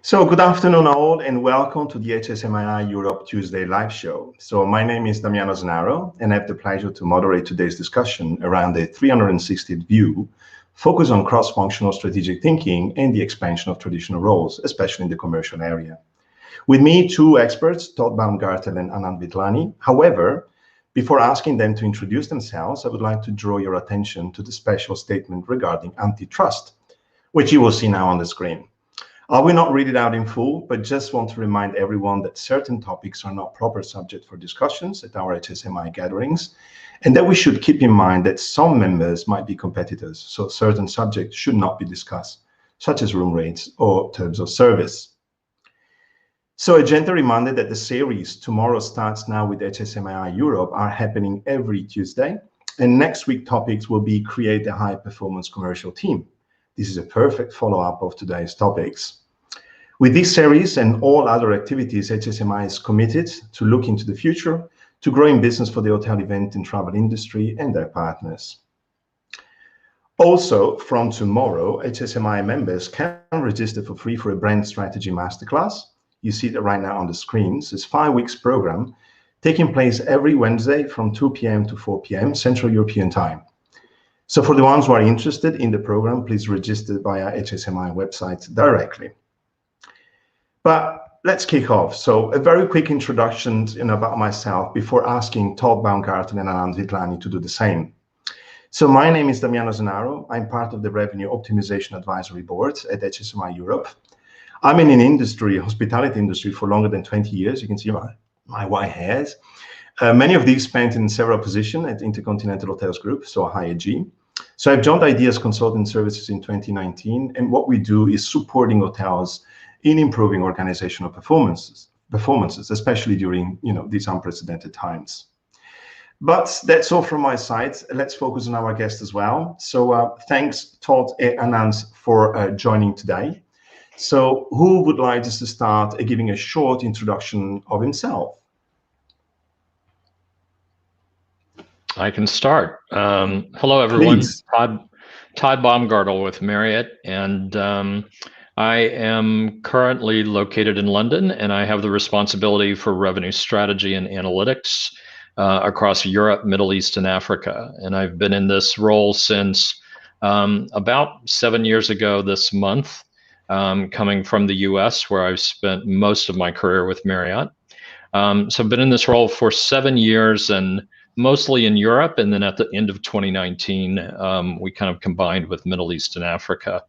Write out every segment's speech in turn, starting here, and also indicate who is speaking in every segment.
Speaker 1: So good afternoon all and welcome to the HSMAI Europe Tuesday live show. So my name is Damiano Zennaro and I have the pleasure to moderate today's discussion around a 360 view focus on cross-functional strategic thinking and the expansion of traditional roles, especially in the commercial area. With me, two experts, Todd Baumgartel and Anant Vithlani. However, before asking them to introduce themselves, I would like to draw your attention to the special statement regarding antitrust, which you will see now on the screen. I will not read it out in full, but just want to remind everyone that certain topics are not proper subject for discussions at our HSMAI gatherings, and that we should keep in mind that some members might be competitors, so certain subjects should not be discussed, such as room rates or terms of service. So a gentle reminder that the series Tomorrow Starts Now with HSMAI Europe are happening every Tuesday, and next week topics will be Create a High-Performance Commercial Team. This is a perfect follow-up of today's topics. With this series and all other activities, HSMAI is committed to look into the future, to growing business for the hotel, event and travel industry and their partners. Also, from tomorrow, HSMAI members can register for free for a brand strategy masterclass. You see it right now on the screens. It's a 5 weeks program taking place every Wednesday from 2 p.m. to 4 p.m. Central European Time. So for the ones who are interested in the program, please register via HSMAI website directly. But let's kick off. So a very quick introduction about myself before asking Todd Baumgartel and Anant Vithlani to do the same. So my name is Damiano Zennaro. I'm part of the Revenue Optimization Advisory Board at HSMAI Europe. I'm in an industry, hospitality industry, for longer than 20 years. You can see my white hairs. Many of these spent in several positions at Intercontinental Hotels Group, so IAG. So I've joined Ideas Consulting Services in 2019, and what we do is supporting hotels in improving organizational performances, especially during these unprecedented times. But that's all from my side. Let's focus on our guest as well. So thanks, Todd and Anant, for joining today. So who would like us to start giving a short introduction of himself?
Speaker 2: I can start. Hello, everyone.
Speaker 1: Please.
Speaker 2: Todd Baumgartel with Marriott, and I am currently located in London, and I have the responsibility for revenue strategy and analytics across Europe, Middle East, and Africa. And I've been in this role since about 7 years ago this month, coming from the US, where I've spent most of my career with Marriott. So I've been in this role for 7 years, and mostly in Europe, and then at the end of 2019, we kind of combined with Middle East and Africa.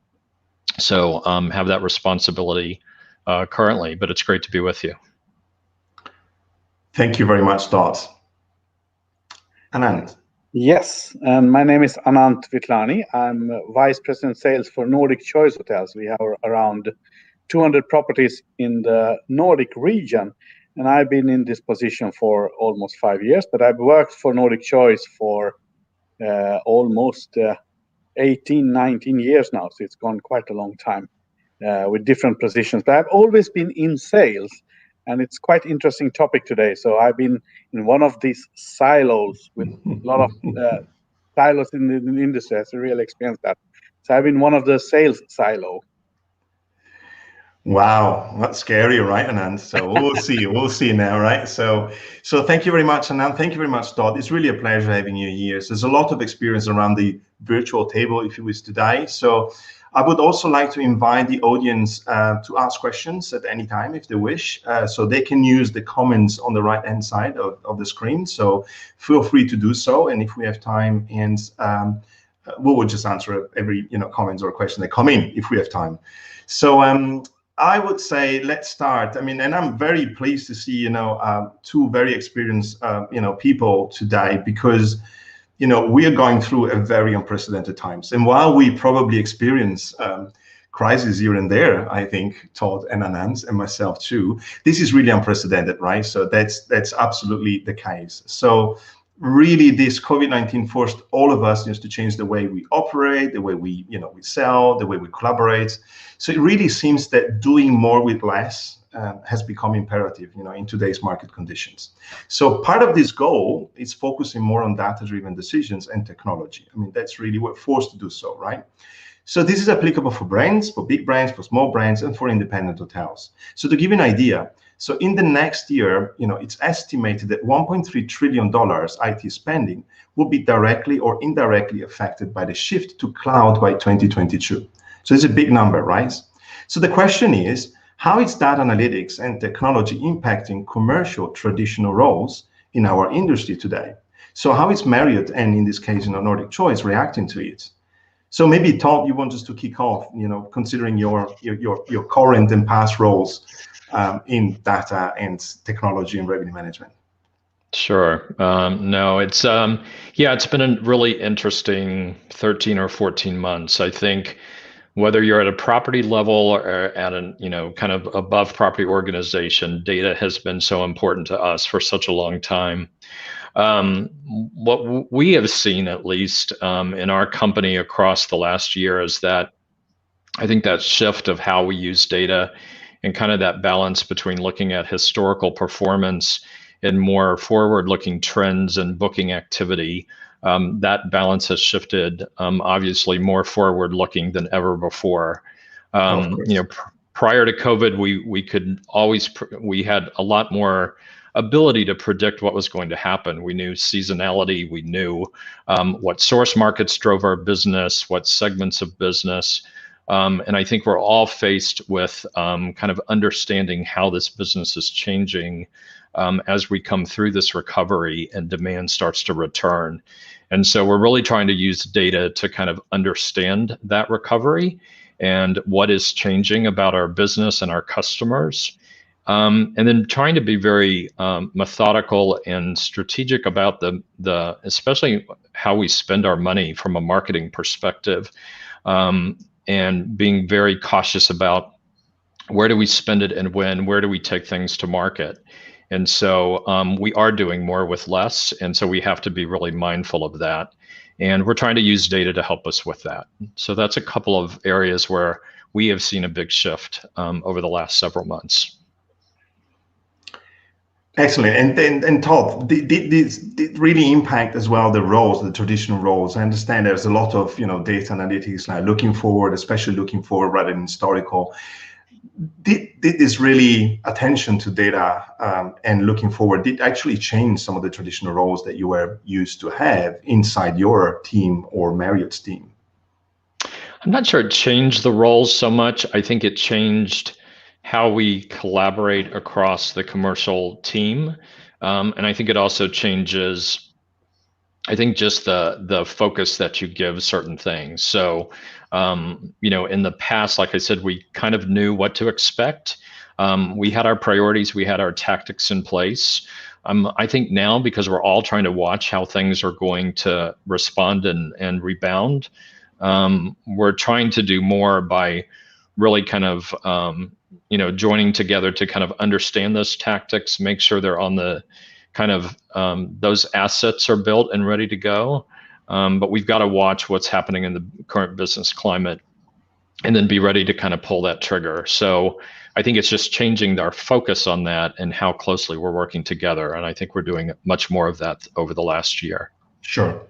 Speaker 2: So have that responsibility currently, but it's great to be with you.
Speaker 1: Thank you very much, Todd. Anant.
Speaker 3: Yes, and my name is Anant Vithlani. I'm Vice President Sales for Nordic Choice Hotels. We have around 200 properties in the Nordic region. And I've been in this position for almost 5 years, but I've worked for Nordic Choice for almost 18, 19 years now. So it's gone quite a long time with different positions. But I've always been in sales, and it's quite interesting topic today. So I've been in one of these silos with a lot of silos in the industry. I've really experienced that. So I've been one of the sales silo.
Speaker 1: Wow, that's scary, right, Anant? So we'll see now, right? So thank you very much, Anant. Thank you very much, Todd. It's really a pleasure having you here. So there's a lot of experience around the virtual table, if you wish, today. So I would also like to invite the audience to ask questions at any time if they wish. So they can use the comments on the right-hand side of the screen. So feel free to do so. And if we have time, and we will just answer every comments or question that come in if we have time. So I would say let's start. I mean, and I'm very pleased to see, two very experienced, people today, because, we are going through a very unprecedented times. And while we probably experience crises here and there, I think Todd and Anant and myself too, this is really unprecedented, right? So that's absolutely the case. So really, this COVID-19 forced all of us to change the way we operate, the way we sell, the way we collaborate. So it really seems that doing more with less has become imperative, in today's market conditions. So part of this goal is focusing more on data-driven decisions and technology. I mean, that's really we're forced to do so, right? So this is applicable for brands, for big brands, for small brands, and for independent hotels. So to give you an idea, so in the next year, it's estimated that $1.3 trillion IT spending will be directly or indirectly affected by the shift to cloud by 2022. So it's a big number, right? So the question is, how is data analytics and technology impacting commercial traditional roles in our industry today? So how is Marriott, and in this case, Nordic Choice, reacting to it? So maybe, Todd, you want us to kick off, considering your current and past roles in data and technology and revenue management.
Speaker 2: Sure. No, it's it's been a really interesting 13 or 14 months. I think whether you're at a property level or at an kind of above property organization, data has been so important to us for such a long time. What we have seen, at least in our company across the last year, is that I think that shift of how we use data and kind of that balance between looking at historical performance and more forward-looking trends and booking activity, that balance has shifted, obviously more forward-looking than ever before. Prior to COVID, we had a lot more ability to predict what was going to happen. We knew seasonality, we knew what source markets drove our business, what segments of business. And I think we're all faced with kind of understanding how this business is changing as we come through this recovery and demand starts to return. And so we're really trying to use data to kind of understand that recovery and what is changing about our business and our customers. And then trying to be very methodical and strategic about the especially how we spend our money from a marketing perspective, and being very cautious about where do we spend it and where do we take things to market. And so we are doing more with less, and so we have to be really mindful of that. And we're trying to use data to help us with that. So that's a couple of areas where we have seen a big shift over the last several months.
Speaker 1: Excellent. And Todd, did really impact as well the roles, the traditional roles? I understand there's a lot of data analytics now looking forward, especially looking forward rather than historical. Did this really attention to data and looking forward, did actually change some of the traditional roles that you were used to have inside your team or Marriott's team?
Speaker 2: I'm not sure it changed the roles so much. I think it changed how we collaborate across the commercial team. And I think it also changes, I think, just the focus that you give certain things. So, in the past, like I said, we kind of knew what to expect. We had our priorities, we had our tactics in place. I think now, because we're all trying to watch how things are going to respond and rebound, we're trying to do more by really kind of joining together to kind of understand those tactics, make sure they're on the kind of those assets are built and ready to go. But we've got to watch what's happening in the current business climate and then be ready to kind of pull that trigger. So I think it's just changing our focus on that and how closely we're working together. And I think we're doing much more of that over the last year.
Speaker 1: Sure.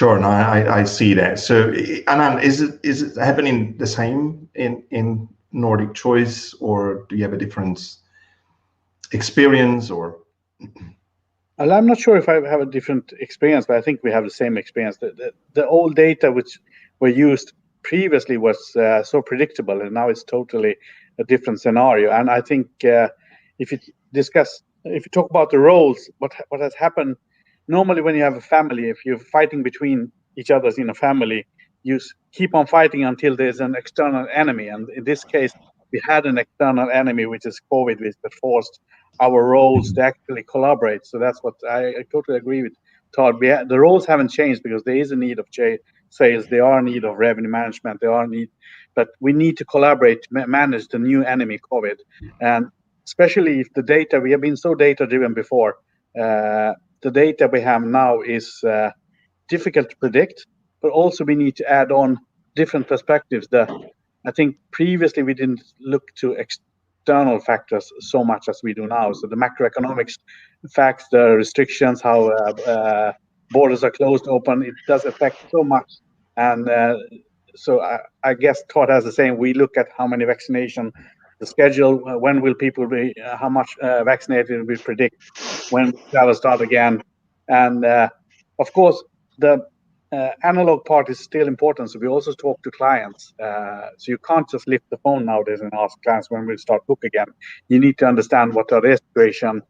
Speaker 1: No, I see that. So, Anand, is it happening the same in Nordic Choice, or do you have a different experience? Or
Speaker 3: well, I'm not sure if I have a different experience, but I think we have the same experience. The old data which were used previously was so predictable, and now it's totally a different scenario. And I think if you talk about the roles, what has happened. Normally, when you have a family, if you're fighting between each other in a family, you keep on fighting until there's an external enemy. And in this case, we had an external enemy, which is COVID, which forced our roles to actually collaborate. So that's what I totally agree with Todd. The roles haven't changed because there is a need of sales. There are a need of revenue management. But we need to collaborate to manage the new enemy, COVID. And especially if the data, we have been so data-driven before, the data we have now is difficult to predict, but also we need to add on different perspectives. I think previously we didn't look to external factors so much as we do now. So the macroeconomics facts, the restrictions, how borders are closed, open, it does affect so much. And I guess Todd has the same. We look at how many vaccination, the schedule, when will people be, how much vaccinated we predict, when travel start again, and of course the analog part is still important. So we also talk to clients. So you can't just lift the phone nowadays and ask clients when we'll start book again. You need to understand what are their situation.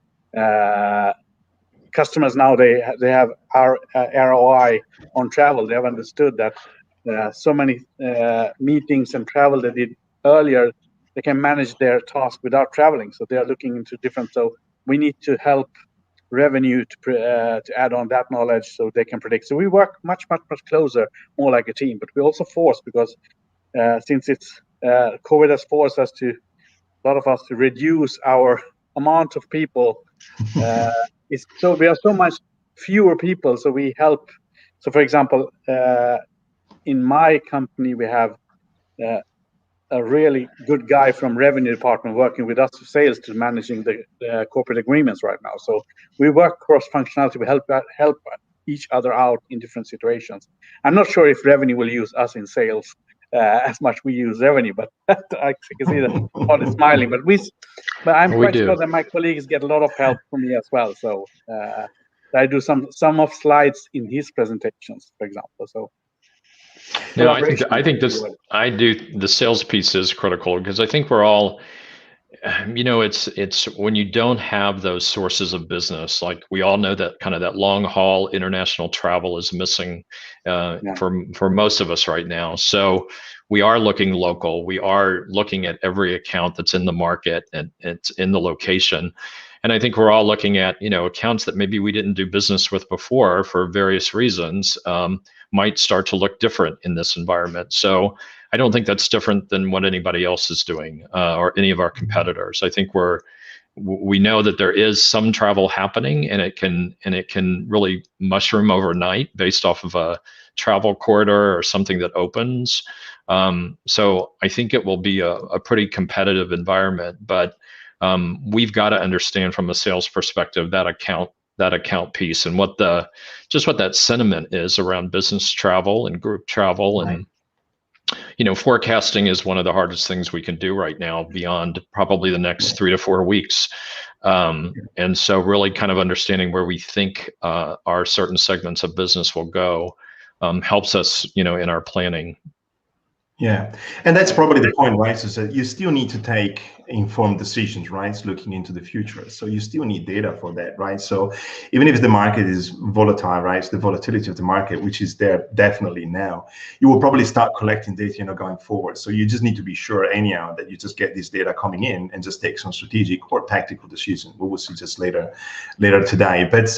Speaker 3: Customers now, they have our ROI on travel. They have understood that so many meetings and travel they did earlier, they can manage their task without traveling. So they are looking into different. So we need to help revenue to add on that knowledge so they can predict. So we work much closer, more like a team. But we also force, because since it's COVID has forced us to, a lot of us, to reduce our amount of people. So we are so much fewer people, so we help. So for example, in my company, we have a really good guy from revenue department working with us for sales to managing the corporate agreements right now. So we work cross functionality. We help each other out in different situations. I'm not sure if revenue will use us in sales as much we use revenue, but I can see that Todd is smiling. But I'm quite sure that my colleagues get a lot of help from me as well. So I do some of slides in his presentations, for example. So
Speaker 2: no, I think the sales piece is critical, because I think we're all, it's when you don't have those sources of business, like we all know that kind of that long haul international travel is missing for most of us right now. So we are looking local. We are looking at every account that's in the market and it's in the location. And I think we're all looking at, accounts that maybe we didn't do business with before for various reasons, might start to look different in this environment. So I don't think that's different than what anybody else is doing, or any of our competitors. I think we know that there is some travel happening, and it can really mushroom overnight based off of a travel corridor or something that opens. So I think it will be a pretty competitive environment, but we've got to understand from a sales perspective that account piece, and what that sentiment is around business travel and group travel. And forecasting is one of the hardest things we can do right now, beyond probably the next 3 to 4 weeks. And so really kind of understanding where we think our certain segments of business will go helps us, in our planning.
Speaker 1: Yeah, and that's probably the point, right? So you still need to take informed decisions, right? Looking into the future. So you still need data for that, right? So even if the market is volatile, right? The volatility of the market, which is there definitely now, you will probably start collecting data, going forward. So you just need to be sure anyhow that you just get this data coming in and just take some strategic or tactical decisions. We will see just later today. But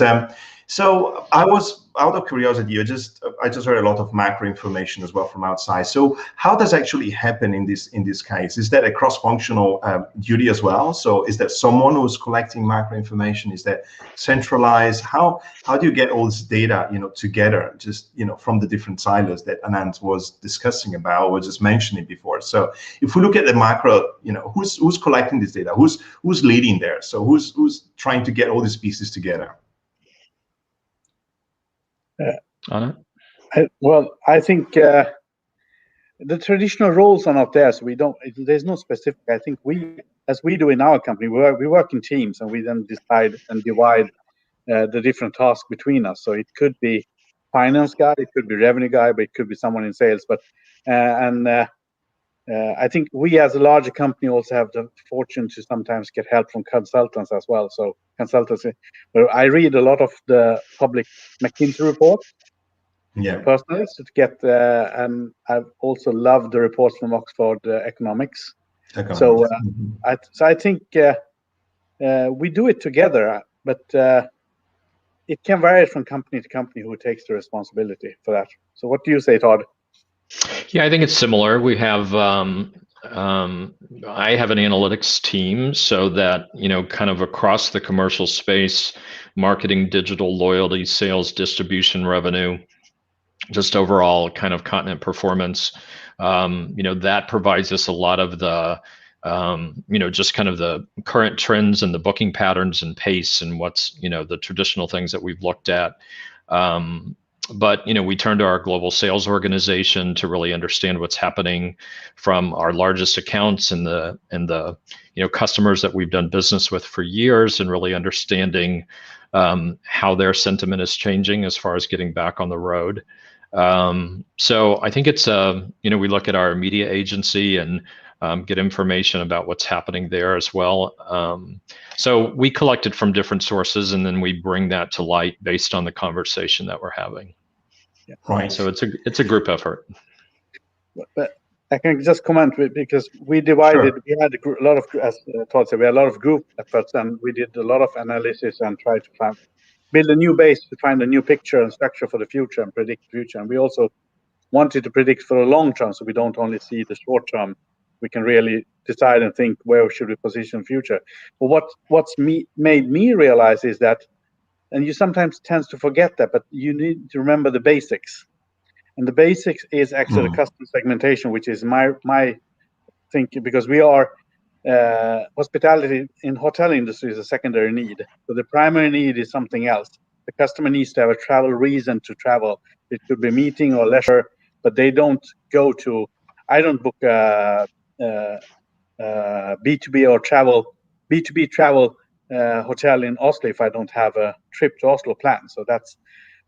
Speaker 1: so I was, out of curiosity, I just heard a lot of macro information as well from outside. So how does actually happen in this case? Is that a cross-functional duty as well? So is that someone who's collecting macro information? Is that centralized? How do you get all this data, together, just from the different silos that Anant was discussing about or just mentioning before? So if we look at the macro, who's collecting this data? Who's leading there? So who's trying to get all these pieces together?
Speaker 3: I think the traditional roles are not there, so there's no specific. I think as we do in our company, we work in teams, and we then decide and divide the different tasks between us. So it could be finance guy, it could be revenue guy, but it could be someone in sales. But I think we, as a larger company, also have the fortune to sometimes get help from consultants as well. So consultancy, but I read a lot of the public McKinsey report.
Speaker 1: Yeah.
Speaker 3: Personally, to get, and I've also loved the reports from Oxford Economics. So I think we do it together, but it can vary from company to company who takes the responsibility for that. So what do you say, Todd?
Speaker 2: Yeah, I think it's similar. We have, I have an analytics team, so that, kind of across the commercial space, marketing, digital, loyalty, sales, distribution, revenue, just overall kind of continent performance, that provides us a lot of the, just kind of the current trends and the booking patterns and pace and what's, the traditional things that we've looked at. But we turn to our global sales organization to really understand what's happening from our largest accounts and the customers that we've done business with for years, and really understanding how their sentiment is changing as far as getting back on the road. So I think it's we look at our media agency and get information about what's happening there as well. So we collect it from different sources, and then we bring that to light based on the conversation that we're having.
Speaker 3: Yeah.
Speaker 1: Right.
Speaker 2: So it's a group effort.
Speaker 3: But I can just comment because we divided.
Speaker 1: Sure.
Speaker 3: We had a lot of, as Todd said, we had a lot of group efforts, and we did a lot of analysis and tried to build a new base to find a new picture and structure for the future and predict the future. And we also wanted to predict for the long term, so we don't only see the short term. We can really decide and think where should we position future. But what's made me realize is that, and you sometimes tend to forget that, but you need to remember the basics. And the basics is actually the customer segmentation, which is my thinking, because we are hospitality in hotel industry is a secondary need. So the primary need is something else. The customer needs to have a travel reason to travel. It could be meeting or leisure, but they don't go to. I don't book B2B or travel B2B travel hotel in Oslo if I don't have a trip to Oslo planned.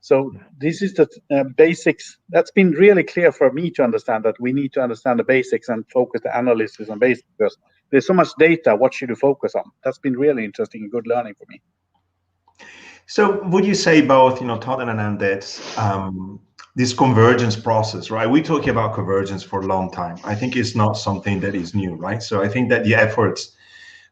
Speaker 3: So this is the basics. That's been really clear for me to understand, that we need to understand the basics and focus the analysis on basics, because there's so much data. What should you focus on? That's been really interesting and good learning for me.
Speaker 1: So would you say both, Todd and Anant, that this convergence process, right? We're talking about convergence for a long time. I think it's not something that is new, right? So I think that the efforts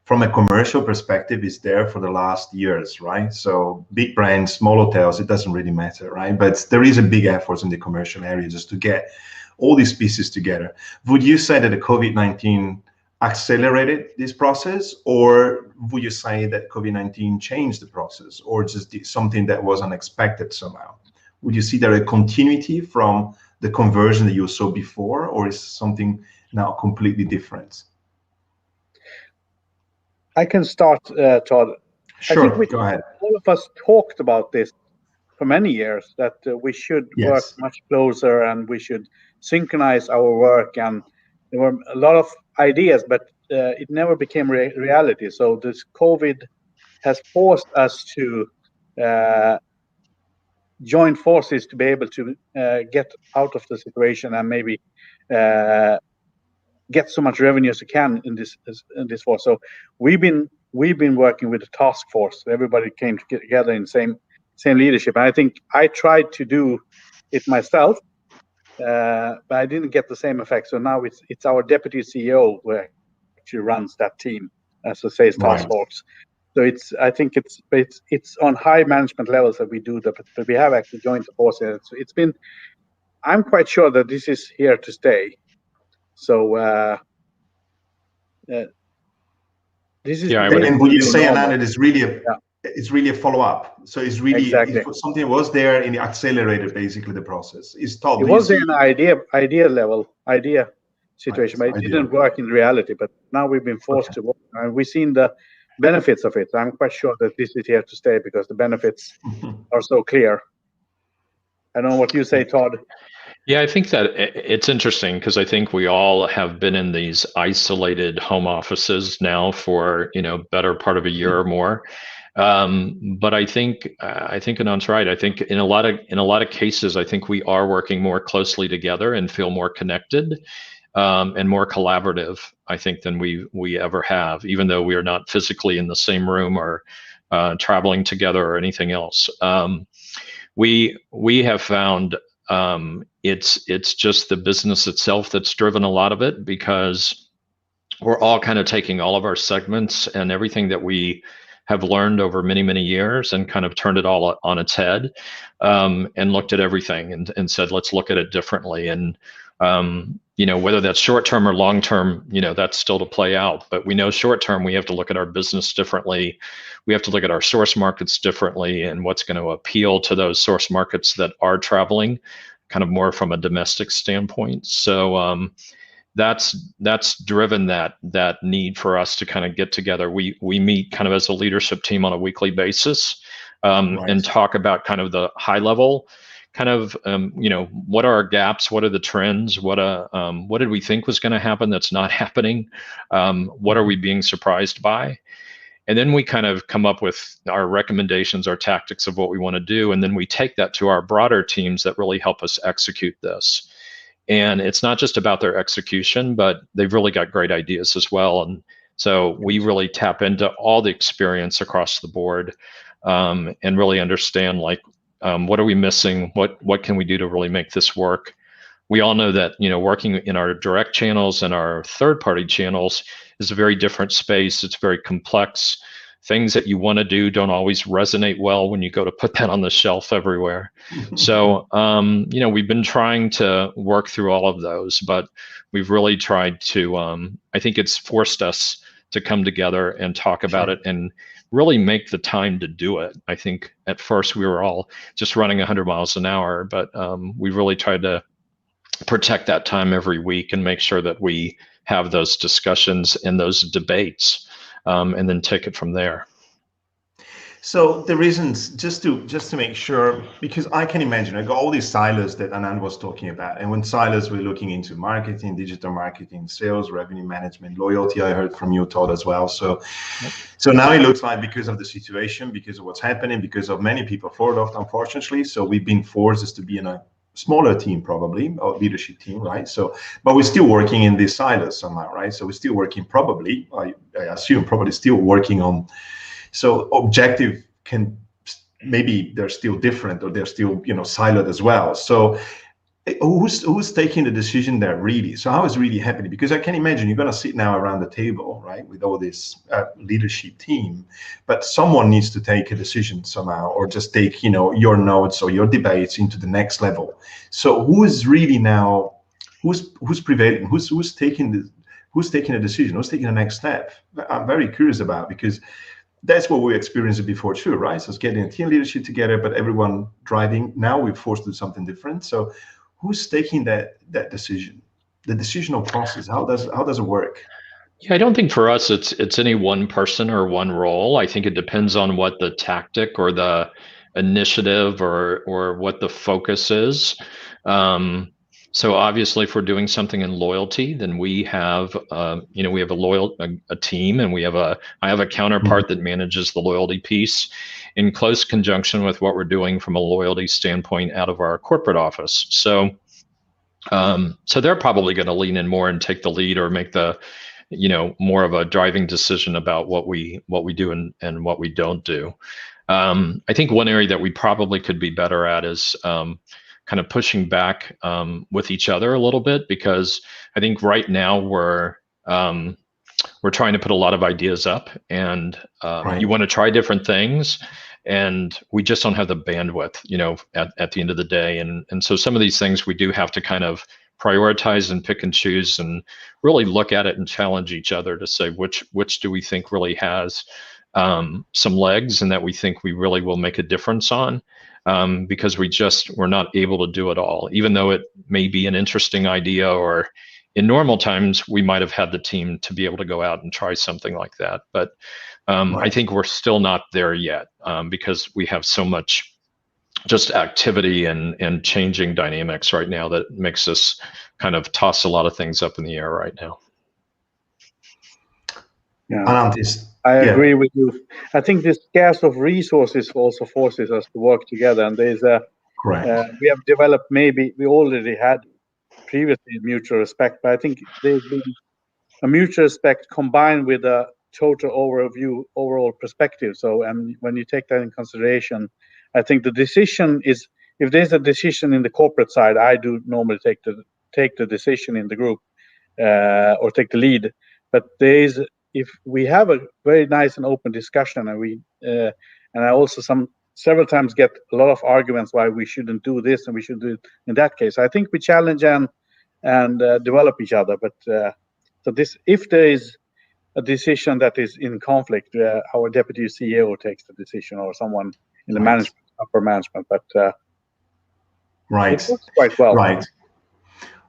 Speaker 1: from a commercial perspective is there for the last years, right? So big brands, small hotels, it doesn't really matter, right? But there is a big effort in the commercial area just to get all these pieces together. Would you say that the COVID-19 accelerated this process, or would you say that COVID-19 changed the process, or just something that was unexpected somehow? Would you see there a continuity from the conversion that you saw before, or is something now completely different?
Speaker 3: I can start, Todd.
Speaker 1: Sure, go ahead.
Speaker 3: All of us talked about this for many years, that we should work much closer and we should synchronize our work. And there were a lot of ideas, but it never became reality. So this COVID has forced us to join forces to be able to get out of the situation and maybe get so much revenue as we can in this force. So we've been working with a task force. Everybody came together in same leadership. And I think I tried to do it myself, but I didn't get the same effect. So now it's our deputy CEO who actually runs that team as a sales task force. So I think it's on high management levels that we do that, but we have actually joined the forces. So I'm quite sure that this is here to stay. So this is.
Speaker 1: And would you say, Anand, it is really it's really a follow-up? So it's really something was there in the accelerated, basically the process. It
Speaker 3: was an idea situation, but it didn't work in reality. But now we've been forced to work, and we've seen the benefits of it. I'm quite sure that this is here to stay because the benefits are so clear. I don't know what you say, Todd.
Speaker 2: Yeah, I think that it's interesting because I think we all have been in these isolated home offices now for better part of a year or more. But I think Anant's right. I think in a lot of cases, I think we are working more closely together and feel more connected and more collaborative, I think, than we ever have, even though we are not physically in the same room or traveling together or anything else. We have found it's just the business itself that's driven a lot of it, because we're all kind of taking all of our segments and everything that we have learned over many, many years and kind of turned it all on its head, and looked at everything and said, let's look at it differently. And whether that's short term or long term, that's still to play out. But we know short term, we have to look at our business differently. We have to look at our source markets differently and what's going to appeal to those source markets that are traveling, kind of more from a domestic standpoint. So that's driven that need for us to kind of get together. We meet kind of as a leadership team on a weekly basis and talk about kind of the high level kind of, what are our gaps? What are the trends? What did we think was going to happen that's not happening? What are we being surprised by? And then we kind of come up with our recommendations, our tactics of what we want to do. And then we take that to our broader teams that really help us execute this. And it's not just about their execution, but they've really got great ideas as well. And so we really tap into all the experience across the board, and really understand, like, what are we missing? What can we do to really make this work? We all know that, working in our direct channels and our third-party channels is a very different space. It's very complex. Things that you want to do don't always resonate well when you go to put that on the shelf everywhere. So, we've been trying to work through all of those, but we've really tried to, I think it's forced us to come together and talk about it and really make the time to do it. I think at first we were all just running 100 miles an hour, but we really tried to protect that time every week and make sure that we have those discussions and those debates, and then take it from there.
Speaker 1: So the reasons, just to make sure, because I can imagine, I got all these silos that Anand was talking about, and when silos, we're looking into marketing, digital marketing, sales, revenue management, loyalty. I heard from you, Todd, as well. So, So now it looks like, because of the situation, because of what's happening, because of many people forward off, unfortunately. So we've been forced to be in a smaller team, probably, or leadership team, right? So, but we're still working in these silos somehow, right? So we're still working, probably, I assume, probably still working on. So objective can, maybe they're still different, or they're still, siloed as well. So who's taking the decision there, really? So how is really happening? Because I can imagine you're going to sit now around the table, right, with all this leadership team, but someone needs to take a decision somehow, or just take, your notes or your debates into the next level. So who is really now, who's prevailing? Who's taking the decision? Who's taking the next step? I'm very curious about, because that's what we experienced before too, right? So it's getting a team leadership together, but everyone driving. Now we're forced to do something different. So who's taking that decision, the decisional process? How does it work?
Speaker 2: Yeah, I don't think for us it's any one person or one role. I think it depends on what the tactic or the initiative or what the focus is. So obviously, if we're doing something in loyalty, then we have, we have a team, and I have a counterpart that manages the loyalty piece in close conjunction with what we're doing from a loyalty standpoint out of our corporate office. So, so they're probably going to lean in more and take the lead, or make the, more of a driving decision about what we do and what we don't do. I think one area that we probably could be better at is, kind of pushing back with each other a little bit, because I think right now we're trying to put a lot of ideas up, and right. You want to try different things, and we just don't have the bandwidth, at the end of the day. And so some of these things we do have to kind of prioritize and pick and choose, and really look at it and challenge each other to say which do we think really has some legs, and that we think we really will make a difference on. Because we're not able to do it all, even though it may be an interesting idea, or in normal times we might have had the team to be able to go out and try something like that. But right. I think we're still not there yet, because we have so much just activity and changing dynamics right now that makes us kind of toss a lot of things up in the air right now.
Speaker 3: Yeah. I agree with you. I think the scarce of resources also forces us to work together. And there's we have developed, maybe we already had previously mutual respect, but I think there's been a mutual respect combined with a total overall perspective. So, and when you take that in consideration, I think the decision is, if there's a decision in the corporate side, I do normally take the decision in the group, or take the lead. But if we have a very nice and open discussion, and I also several times get a lot of arguments why we shouldn't do this and we should do it in that case. I think we challenge and develop each other. But so if there is a decision that is in conflict, our deputy CEO takes the decision, or someone in the management, upper management. But
Speaker 1: right,
Speaker 3: it works quite well.
Speaker 1: Right.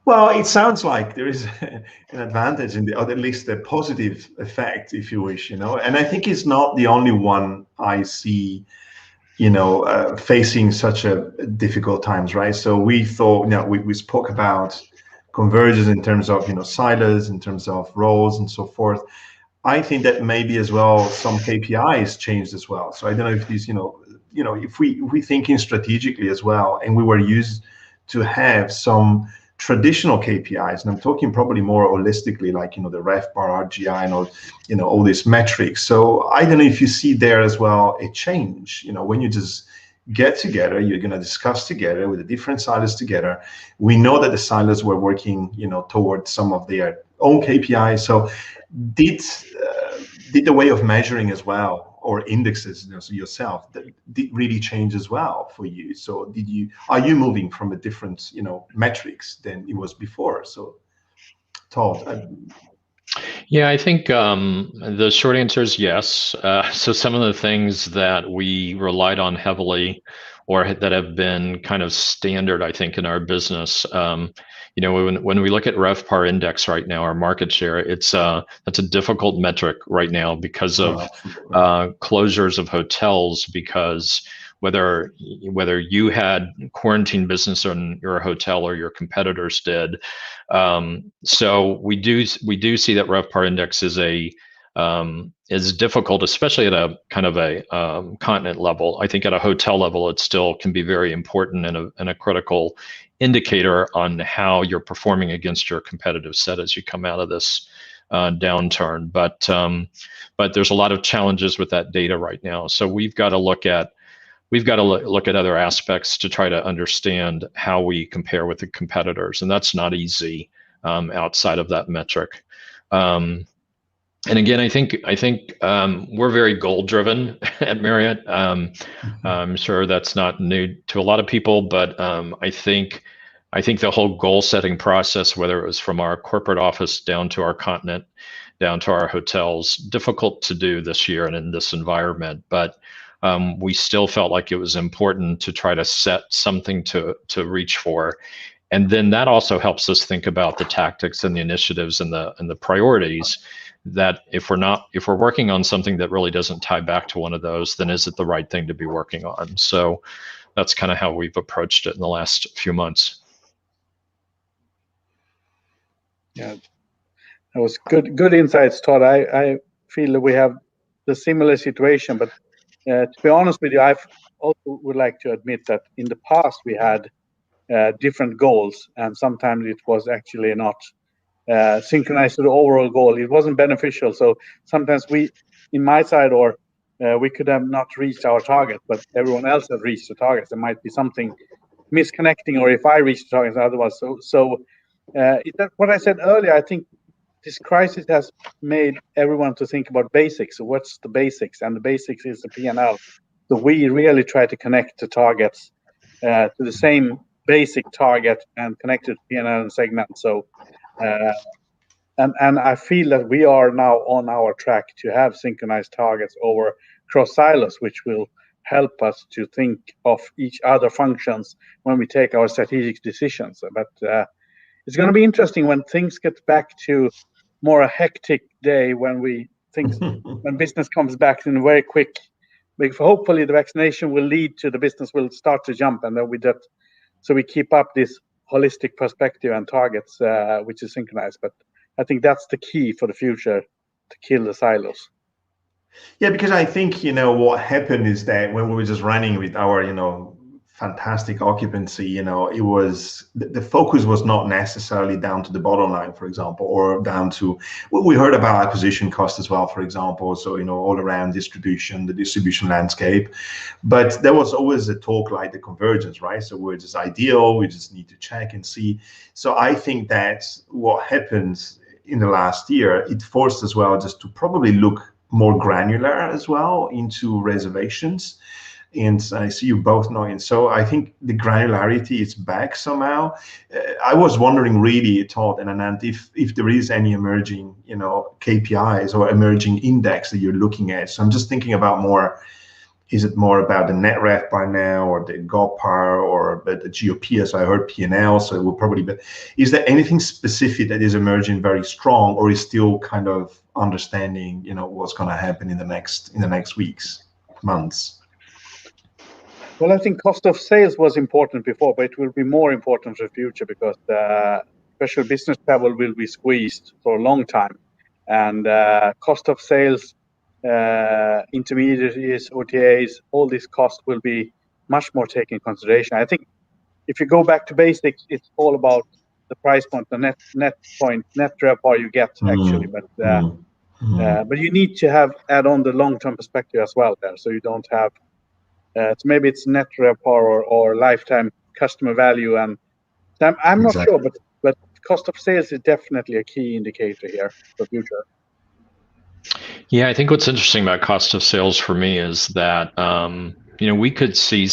Speaker 1: Well, it sounds like there is an advantage in or at least a positive effect, if you wish, And I think it's not the only one I see facing such a difficult times, right? So we thought, we spoke about convergence in terms of, silos, in terms of roles and so forth. I think that maybe as well some KPIs changed as well. So I don't know if these, if we thinking strategically as well, and we were used to have some traditional KPIs, and I'm talking probably more holistically, like the RevPAR, RGI, and all these metrics. So I don't know if you see there as well a change. When you just get together, you're going to discuss together with the different silos together. We know that the silos were working, towards some of their own KPIs. So did the way of measuring as well, or indexes, so yourself, that did really change as well for you? So are you moving from a different, metrics than it was before? So Todd.
Speaker 2: Yeah, I think the short answer is yes. So some of the things that we relied on heavily, or that have been kind of standard, I think, in our business, when we look at RevPAR index right now, our market share, that's a difficult metric right now because of closures of hotels, because whether you had quarantine business in your hotel or your competitors did. So we do see that RevPAR index is difficult, especially at a kind of a continent level. I think at a hotel level, it still can be very important and a critical indicator on how you're performing against your competitive set as you come out of this downturn. But there's a lot of challenges with that data right now. So we've got to look at other aspects to try to understand how we compare with the competitors, and that's not easy outside of that metric. And again, I think we're very goal driven at Marriott. I'm sure that's not new to a lot of people, but I think the whole goal setting process, whether it was from our corporate office down to our continent, down to our hotels, difficult to do this year and in this environment, but we still felt like it was important to try to set something to reach for. And then that also helps us think about the tactics and the initiatives and the priorities, that if we're working on something that really doesn't tie back to one of those, then is it the right thing to be working on? So that's kind of how we've approached it in the last few months.
Speaker 3: Yeah, that was good insights, Todd. I feel that we have the similar situation, but to be honest with you, I also would like to admit that in the past we had different goals, and sometimes it was actually not synchronized to the overall goal. It wasn't beneficial. So sometimes we, in my side, or we could have not reached our target, but everyone else had reached the targets. There might be something misconnecting, or if I reached the targets, otherwise. So what I said earlier, I think this crisis has made everyone to think about basics. So what's the basics? And the basics is the P&L. So we really try to connect the targets to the same basic target and connect it to P&L and segment. So and I feel that we are now on our track to have synchronized targets over cross silos, which will help us to think of each other functions when we take our strategic decisions. But it's going to be interesting when things get back to more a hectic day, when when business comes back in a very quick. Hopefully the vaccination will lead to the business will start to jump, and then so we keep up this holistic perspective and targets, which is synchronized. But I think that's the key for the future, to kill the silos.
Speaker 1: Yeah, because I think, what happened is that when we were just running with our, fantastic occupancy, it was, the focus was not necessarily down to the bottom line, for example, or down to what we heard about acquisition cost as well, for example. So, all around the distribution landscape. But there was always a talk like the convergence, right? So we're just ideal, we just need to check and see. So I think that's what happened in the last year. It forced as well just to probably look more granular as well into reservations. And I see you both knowing. So I think the granularity is back somehow. I was wondering really, Todd and Anant, if there is any emerging, KPIs or emerging index that you're looking at. So I'm just thinking about is it more about the net RevPAR now, or the GOPAR, or the GOP, as I heard P&L, so it will probably be. Is there anything specific that is emerging very strong, or is still kind of understanding, what's going to happen in the next weeks, months?
Speaker 3: Well, I think cost of sales was important before, but it will be more important for the future because special business travel will be squeezed for a long time. And cost of sales, intermediaries, OTAs, all these costs will be much more taken into consideration. I think if you go back to basics, it's all about the price point, the net RevPAR you get actually. But you need to add on the long-term perspective as well there, so you don't have. So maybe it's net RevPAR or lifetime customer value, and I'm not sure, but cost of sales is definitely a key indicator here for the future.
Speaker 2: Yeah, I think what's interesting about cost of sales for me is that we could see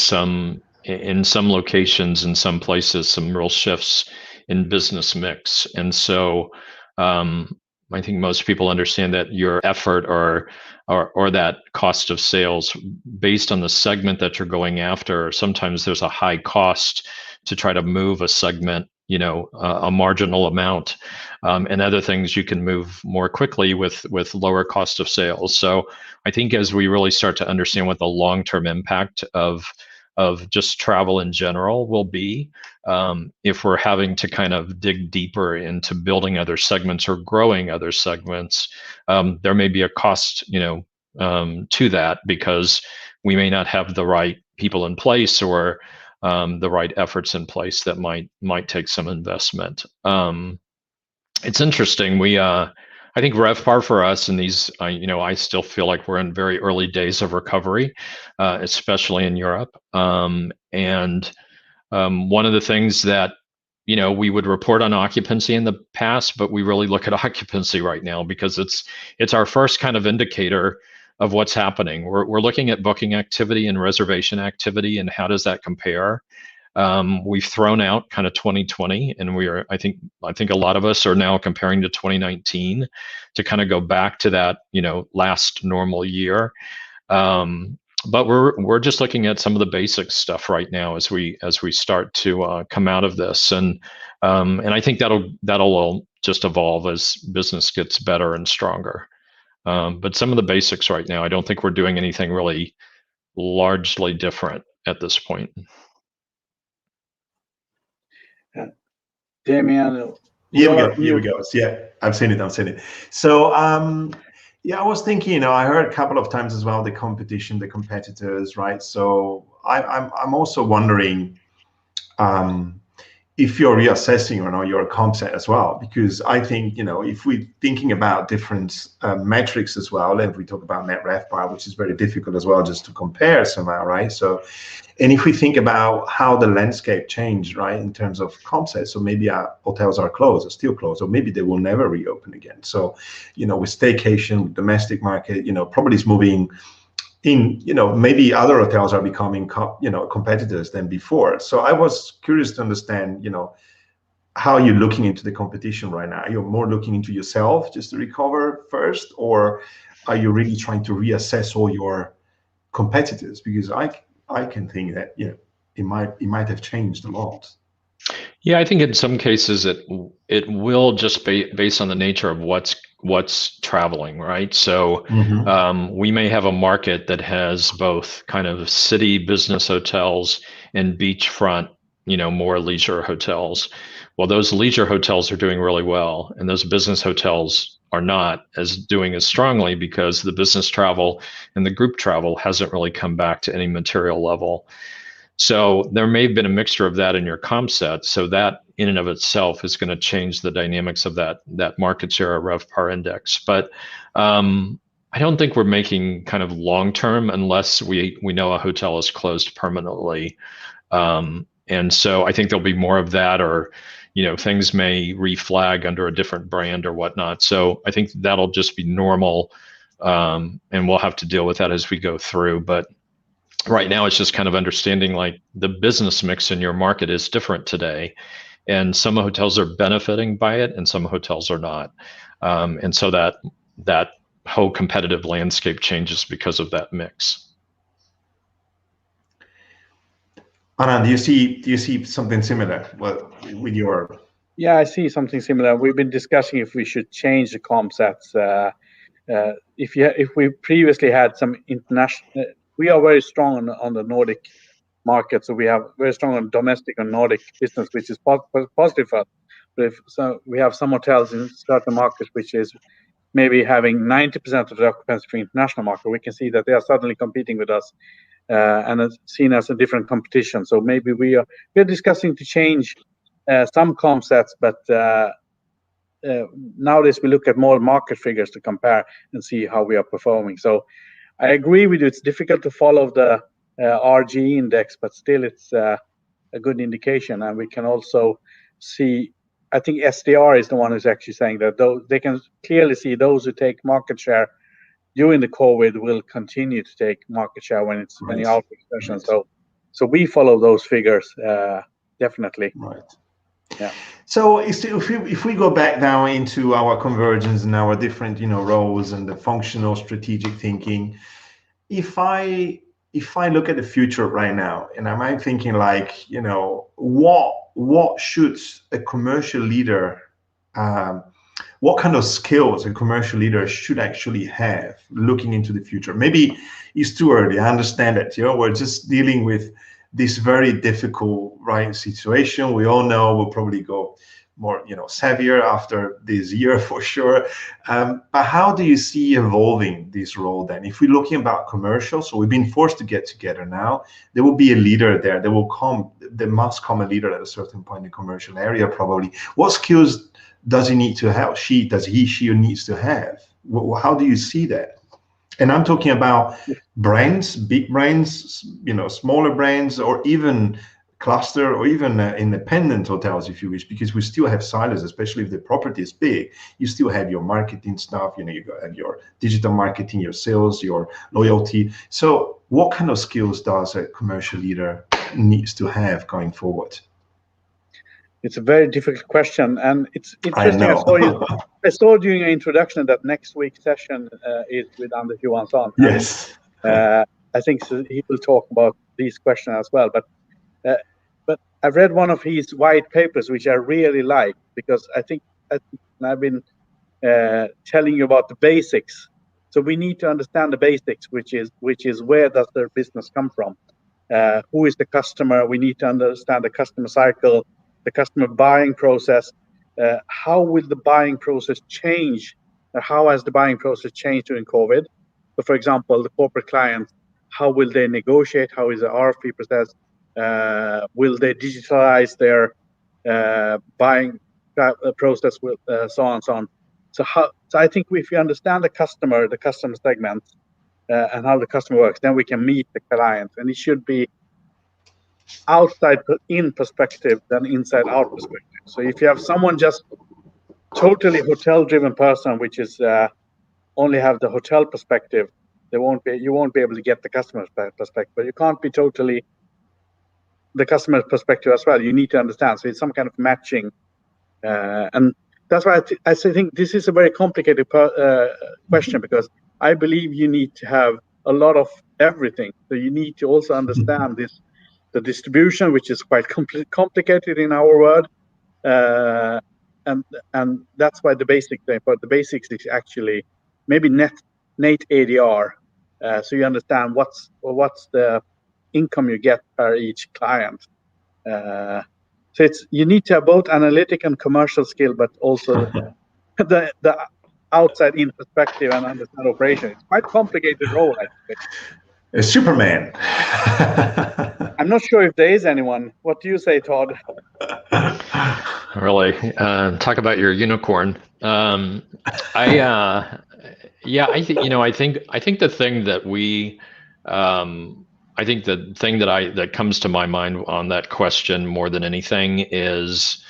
Speaker 2: in some locations, in some places, some real shifts in business mix, and so I think most people understand that your effort or that cost of sales based on the segment that you're going after, sometimes there's a high cost to try to move a segment, a marginal amount, and other things you can move more quickly with lower cost of sales. So I think as we really start to understand what the long-term impact of just travel in general will be, if we're having to kind of dig deeper into building other segments or growing other segments, there may be a cost, to that, because we may not have the right people in place or the right efforts in place that might take some investment. It's interesting. I think RevPAR for us in these, I still feel like we're in very early days of recovery, especially in Europe. And one of the things that, we would report on occupancy in the past, but we really look at occupancy right now because it's our first kind of indicator of what's happening. We're looking at booking activity and reservation activity, and how does that compare? We've thrown out kind of 2020, and I think a lot of us are now comparing to 2019 to kind of go back to that, last normal year. But we're just looking at some of the basic stuff right now as we start to come out of this, and I think that'll just evolve as business gets better and stronger. But some of the basics right now, I don't think we're doing anything really largely different at this point.
Speaker 3: Damiano.
Speaker 1: Here we go. Yeah, I've seen it. So, I was thinking, I heard a couple of times as well, the competition, the competitors, right? So I'm also wondering if you're reassessing or not your comp set as well, because I think, if we're thinking about different metrics as well, and if we talk about net RevPAR, which is very difficult as well, just to compare somehow, right? So, and if we think about how the landscape changed, right, in terms of comp sets, so maybe our hotels are closed, or still closed, or maybe they will never reopen again. So, with staycation, with domestic market, properties moving in, maybe other hotels are becoming, competitors than before. So I was curious to understand, how you're looking into the competition right now. You're more looking into yourself just to recover first, or are you really trying to reassess all your competitors? Because I can think that it might have changed a lot.
Speaker 2: Yeah, I think in some cases it will just be based on the nature of what's traveling, right? So we may have a market that has both kind of city business hotels and beachfront, more leisure hotels. Well, those leisure hotels are doing really well, and those business hotels are not doing as strongly because the business travel and the group travel hasn't really come back to any material level. So there may have been a mixture of that in your comp set. So that in and of itself is going to change the dynamics of that market share or RevPAR index. But I don't think we're making kind of long-term unless we know a hotel is closed permanently. And so I think there'll be more of that, or things may reflag under a different brand or whatnot. So I think that'll just be normal, and we'll have to deal with that as we go through. But right now, it's just kind of understanding like the business mix in your market is different today, and some hotels are benefiting by it, and some hotels are not. And so that whole competitive landscape changes because of that mix.
Speaker 1: Anand, do you see something similar with your?
Speaker 3: Yeah, I see something similar. We've been discussing if we should change the comp sets. If we previously had some international, we are very strong on the Nordic market. So we have very strong on domestic and Nordic business, which is positive for us. But we have some hotels in certain markets which is maybe having 90% of the occupancy for international market. We can see that they are suddenly competing with us, and it's seen as a different competition. So maybe we are discussing to change some concepts, but nowadays we look at more market figures to compare and see how we are performing. So I agree with you. It's difficult to follow the RG index, but still it's a good indication. And we can also see, I think SDR is the one who's actually saying that they can clearly see those who take market share during the COVID will continue to take market share when it's when the outbreak session. So we follow those figures definitely.
Speaker 1: Right.
Speaker 3: Yeah.
Speaker 1: So if we go back now into our convergence and our different roles and the functional strategic thinking, if I look at the future right now, and I'm thinking like what should a commercial leader, what kind of skills a commercial leader should actually have looking into the future? Maybe it's too early. I understand that we're just dealing with this very difficult situation. We all know we'll probably go more savvier after this year for sure. But how do you see evolving this role then? If we're looking about commercial, so we've been forced to get together now. There will be a leader there. There must come a leader at a certain point in the commercial area probably. What skills does he need to have? She needs to have? How do you see that? And I'm talking about brands, big brands, smaller brands, or even cluster, or even independent hotels, if you wish, because we still have silos, especially if the property is big. You still have your marketing stuff, you have your digital marketing, your sales, your loyalty. So what kind of skills does a commercial leader needs to have going forward?
Speaker 3: It's a very difficult question, and it's interesting. I saw during your introduction that next week's session is with Anders Johansson.
Speaker 1: Yes.
Speaker 3: I think he will talk about these questions as well. But I've read one of his white papers, which I really like, because I think I've been telling you about the basics. So we need to understand the basics, which is where does their business come from? Who is the customer? We need to understand the customer cycle, the customer buying process. How will the buying process change? How has the buying process changed during COVID? So, for example, the corporate clients, how will they negotiate? How is the RFP process? Will they digitalize their buying process? So on and so on. So I think if we understand the customer segment, and how the customer works, then we can meet the client, and it should be outside in perspective than inside out perspective. So if you have someone just totally hotel driven person, which is only have the hotel perspective, you won't be able to get the customer's perspective. But you can't be totally the customer's perspective as well. You need to understand. So it's some kind of matching, and that's why I think this is a very complicated question, because I believe you need to have a lot of everything. So you need to also understand the distribution, which is quite complicated in our world, and that's why the basic thing. But the basics is actually maybe net ADR, so you understand what's the income you get per each client. So you need to have both analytic and commercial skill, but also the outside in perspective and understand operation. It's quite complicated role, I think.
Speaker 1: A Superman.
Speaker 3: I'm not sure if there is anyone. What do you say, Todd?
Speaker 2: Really, talk about your unicorn. I think the thing that comes to my mind on that question more than anything is,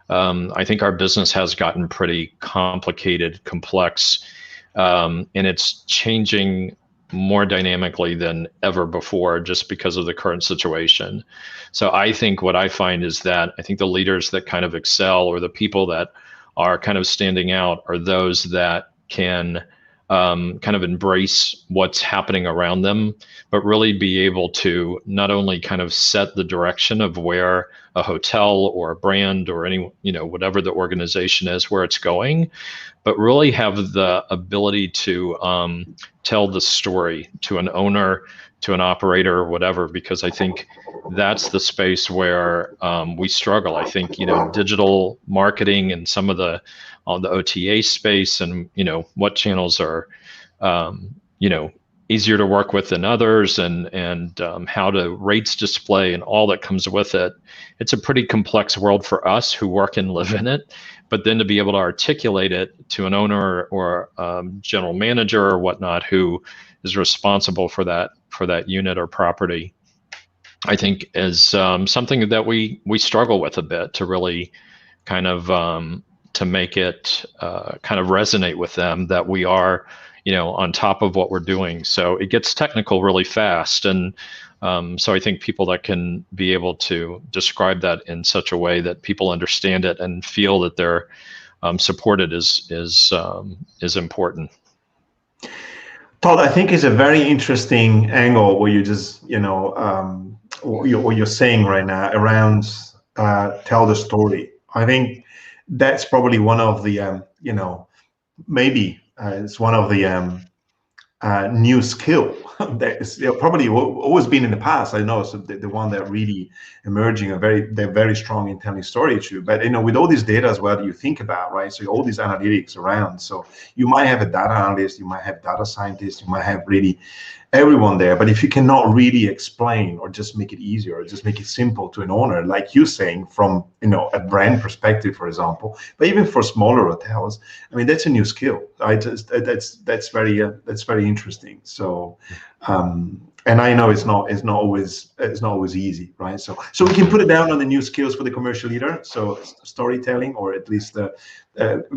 Speaker 2: I think our business has gotten pretty complicated, complex, and it's changing more dynamically than ever before just because of the current situation. So I think what I find is that I think the leaders that kind of excel, or the people that are kind of standing out, are those that can kind of embrace what's happening around them, but really be able to not only kind of set the direction of where a hotel or a brand or any, whatever the organization is, where it's going, but really have the ability to tell the story to an owner, to an operator or whatever, because I think that's the space where we struggle. I think, digital marketing and some of the OTA space, and, what channels are, easier to work with than others, and how to rates display and all that comes with it. It's a pretty complex world for us who work and live in it, but then to be able to articulate it to an owner or general manager or whatnot who is responsible for that unit or property, I think is something that we struggle with a bit, to really kind of to make it kind of resonate with them that we are on top of what we're doing. So it gets technical really fast. And so I think people that can be able to describe that in such a way that people understand it and feel that they're supported is important.
Speaker 1: Todd, I think it's a very interesting angle where you just, what you're saying right now around tell the story. I think that's probably one of the, maybe it's one of the new skill that is probably always been in the past. I know, so the one that really emerging, they're very strong in telling story too. But with all this data as well that you think about, right? So all these analytics around. So you might have a data analyst, you might have data scientists, you might have really everyone there. But if you cannot really explain or just make it easier or just make it simple to an owner, like you're saying, from a brand perspective, for example, but even for smaller hotels, I mean, that's a new skill. That's very interesting. So and I know it's not always easy, right? So we can put it down on the new skills for the commercial leader. So storytelling, or at least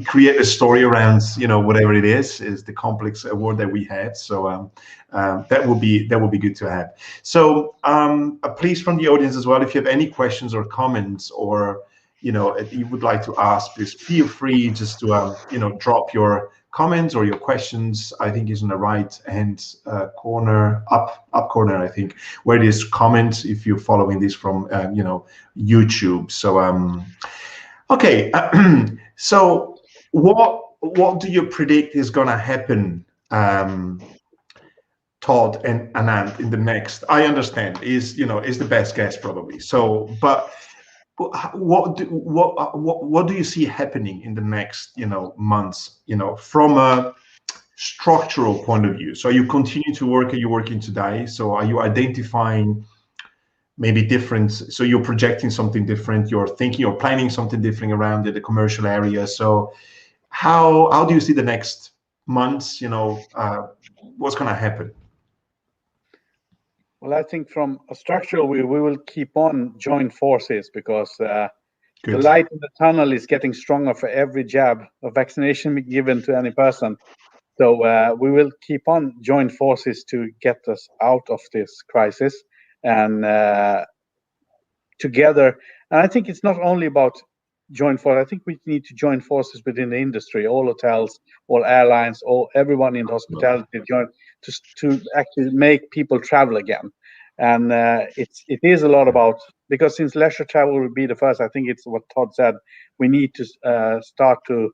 Speaker 1: create a story around whatever it is the complex word that we have. So that would be good to have. So please, from the audience as well, if you have any questions or comments, or you would like to ask, please feel free just to drop your comments or your questions. I think is in the right hand corner, up corner, I think, where it is comments, if you're following this from YouTube. So okay, so what do you predict is going to happen, Todd and Anant, in the next? I understand is the best guess probably. So, but what do you see happening in the next months, from a structural point of view? So you continue to work, are you working today? So are you identifying maybe different, so you're projecting something different, you're thinking or planning something different around the commercial area? So how do you see the next months? What's going to happen?
Speaker 3: Well, I think from a structural, we will keep on join forces, because the light in the tunnel is getting stronger for every jab or vaccination given to any person. So we will keep on join forces to get us out of this crisis, and together. And I think it's not only about join force. I think we need to join forces within the industry, all hotels, all airlines, everyone in hospitality, join to actually make people travel again. And it is a lot about, because since leisure travel will be the first, I think it's what Todd said, we need to start to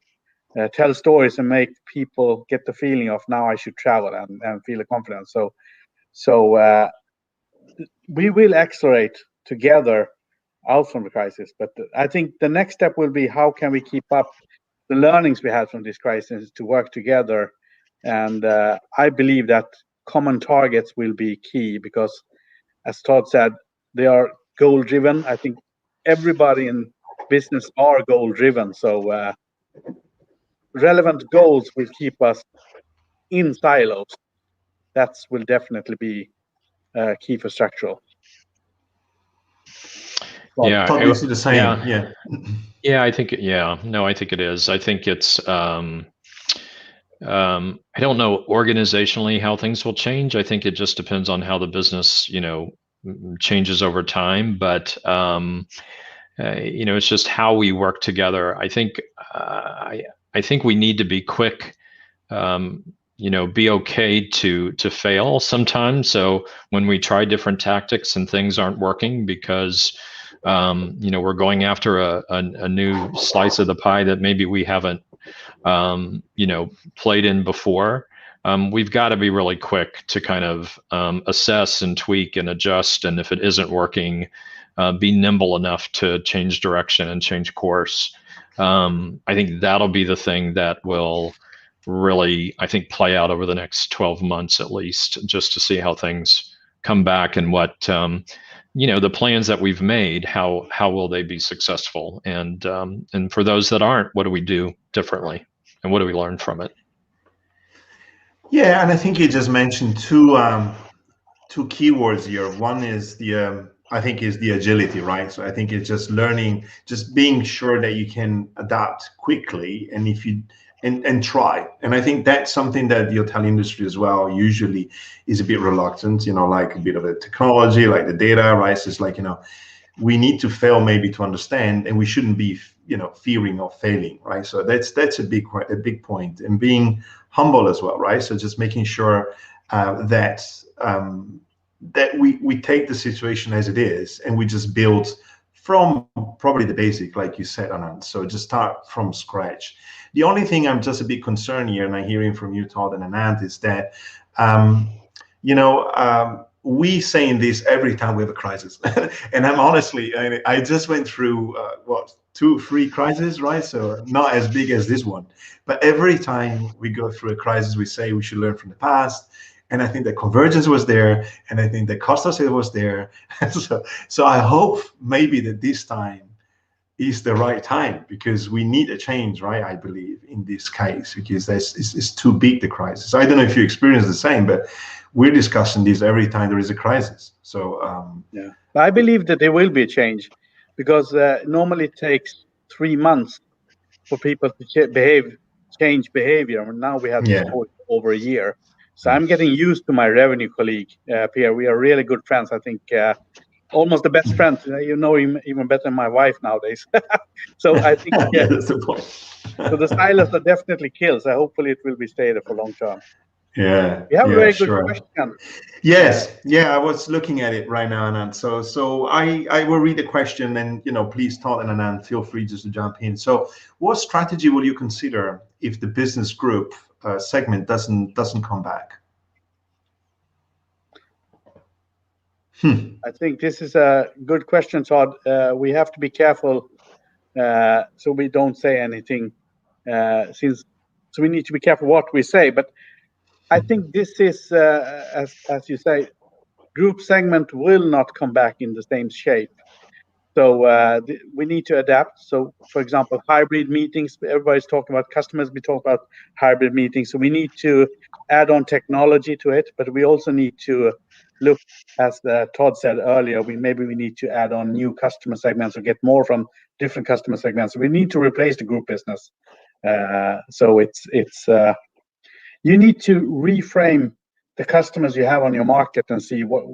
Speaker 3: tell stories and make people get the feeling of, now I should travel and feel the confidence. So we will accelerate together out from the crisis. But I think the next step will be, how can we keep up the learnings we had from this crisis to work together? And I believe that common targets will be key, because as Todd said, they are goal driven. I think everybody in business are goal driven. So relevant goals will keep us in silos. That will definitely be key for structural.
Speaker 2: Yeah,
Speaker 1: Todd, you see the same?
Speaker 2: Yeah, I think, I think it is. I think it's, I don't know organizationally how things will change. I think it just depends on how the business, changes over time. But, it's just how we work together. I think, I think we need to be quick, be okay to fail sometimes. So when we try different tactics and things aren't working because, we're going after a new slice of the pie that maybe we haven't, played in before. we've got to be really quick to kind of assess and tweak and adjust. And if it isn't working, be nimble enough to change direction and change course. I think that'll be the thing that will really, I think, play out over the next 12 months at least, just to see how things come back and what, the plans that we've made, how will they be successful? And for those that aren't, what do we do differently? And what do we learn from it?
Speaker 1: Yeah, and I think you just mentioned two keywords here. One is I think is the agility, right? So I think it's just learning, just being sure that you can adapt quickly, and if you and try. And I think that's something that the hotel industry as well usually is a bit reluctant, like a bit of a technology, like the data, right? So it's like, we need to fail maybe to understand, and we shouldn't be, fearing of failing, right? So that's a big point, and being humble as well, right? So just making sure that we take the situation as it is, and we just build from probably the basic, like you said, Anant. So just start from scratch. The only thing I'm just a bit concerned here, and I'm hearing from you, Todd and Anant, is that, we saying this every time we have a crisis. And I'm honestly, I just went through, 2-3 crises, right? So not as big as this one. But every time we go through a crisis, we say we should learn from the past. And I think the convergence was there, and I think the cost of sale was there. So I hope maybe that this time is the right time, because we need a change, right? I believe in this case, because it's too big, the crisis. I don't know if you experience the same, but we're discussing this every time there is a crisis. So
Speaker 3: yeah, I believe that there will be a change, because normally it takes 3 months for people to change behavior. And now we have over a year. So I'm getting used to my revenue colleague, Pierre. We are really good friends. I think almost the best friends. You know him even better than my wife nowadays. So I think
Speaker 1: that's the point.
Speaker 3: So the silos are definitely kills. Hopefully it will be stayed for long term.
Speaker 1: Yeah.
Speaker 3: We have a very good question.
Speaker 1: Yes. I was looking at it right now, Anant. So I will read the question, and please, Todd and Anant, feel free just to jump in. So what strategy will you consider if the business group segment doesn't come back?
Speaker 3: I think this is a good question, Todd. We have to be careful so we don't say anything, so we need to be careful what we say. But I think this is, as you say, group segment will not come back in the same shape. So we need to adapt. So, for example, hybrid meetings, everybody's talking about, customers be talking about hybrid meetings. So we need to add on technology to it, but we also need to look, as Todd said earlier, maybe we need to add on new customer segments or get more from different customer segments. We need to replace the group business. So it's you need to reframe the customers you have on your market and see from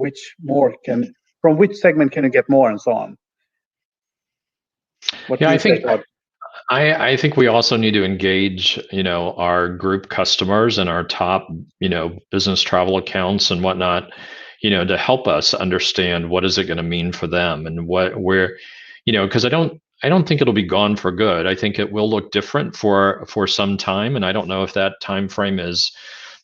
Speaker 3: which segment can you get more, and so on.
Speaker 2: I think we also need to engage, our group customers and our top, business travel accounts and whatnot, to help us understand what is it going to mean for them, and because I don't think it'll be gone for good. I think it will look different for some time, and I don't know if that time frame is,